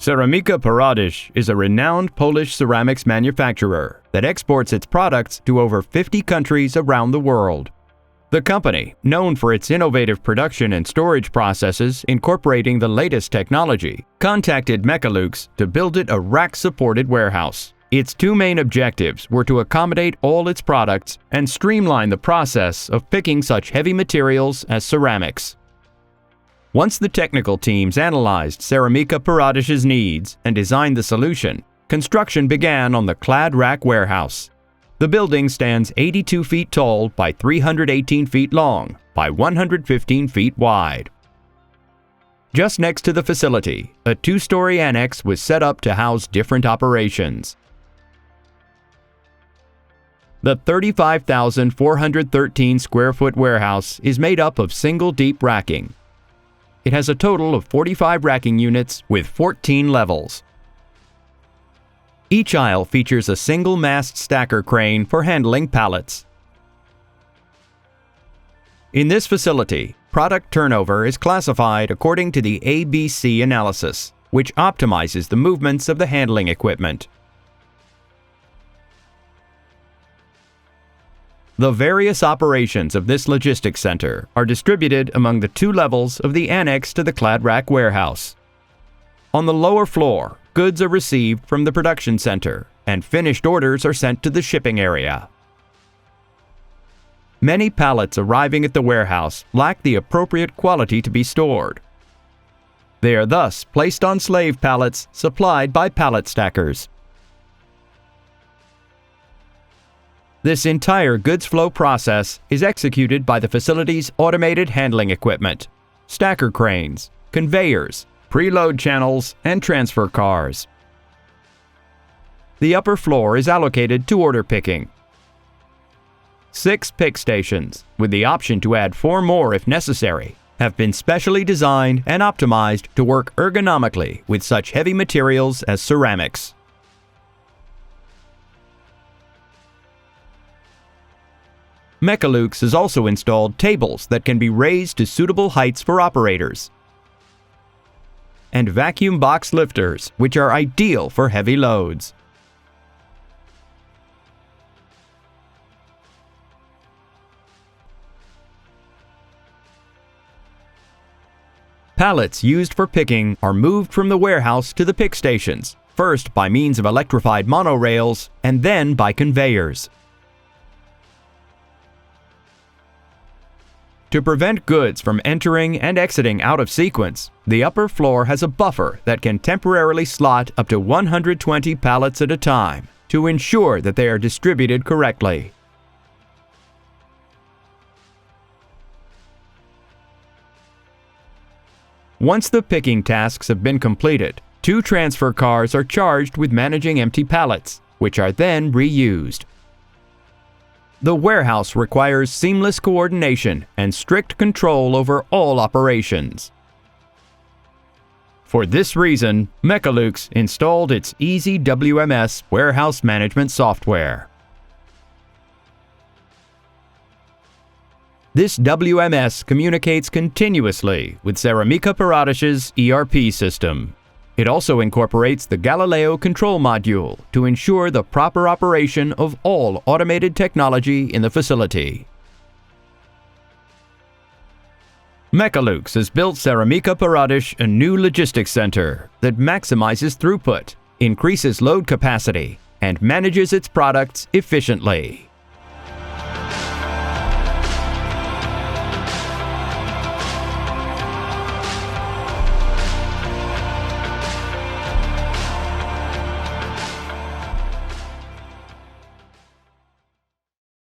Ceramika Paradyż is a renowned Polish ceramics manufacturer that exports its products to over 50 countries around the world. The company, known for its innovative production and storage processes incorporating the latest technology, contacted Mecalux to build it a rack-supported warehouse. Its two main objectives were to accommodate all its products and streamline the process of picking such heavy materials as ceramics. Once the technical teams analyzed Ceramika Paradyż's needs and designed the solution, construction began on the clad-rack warehouse. The building stands 82 feet tall by 318 feet long by 115 feet wide. Just next to the facility, a two-story annex was set up to house different operations. The 35,413 square foot warehouse is made up of single deep racking. It has a total of 45 racking units with 14 levels. Each aisle features a single-mast stacker crane for handling pallets. In this facility, product turnover is classified according to the ABC analysis, which optimizes the movements of the handling equipment. The various operations of this logistics center are distributed among the two levels of the annex to the clad-rack warehouse. On the lower floor, goods are received from the production center, and finished orders are sent to the shipping area. Many pallets arriving at the warehouse lack the appropriate quality to be stored. They are thus placed on slave pallets supplied by pallet stackers. This entire goods flow process is executed by the facility's automated handling equipment, stacker cranes, conveyors, preload channels, and transfer cars. The upper floor is allocated to order picking. 6 pick stations, with the option to add 4 more if necessary, have been specially designed and optimized to work ergonomically with such heavy materials as ceramics. Mecalux has also installed tables that can be raised to suitable heights for operators, and vacuum box lifters, which are ideal for heavy loads. Pallets used for picking are moved from the warehouse to the pick stations, first by means of electrified monorails and then by conveyors. To prevent goods from entering and exiting out of sequence, the upper floor has a buffer that can temporarily slot up to 120 pallets at a time to ensure that they are distributed correctly. Once the picking tasks have been completed, 2 transfer cars are charged with managing empty pallets, which are then reused. The warehouse requires seamless coordination and strict control over all operations. For this reason, Mecalux installed its Easy WMS warehouse management software. This WMS communicates continuously with Ceramika Paradyż's ERP system. It also incorporates the Galileo control module to ensure the proper operation of all automated technology in the facility. Mecalux has built Ceramika Paradyż a new logistics center that maximizes throughput, increases load capacity, and manages its products efficiently.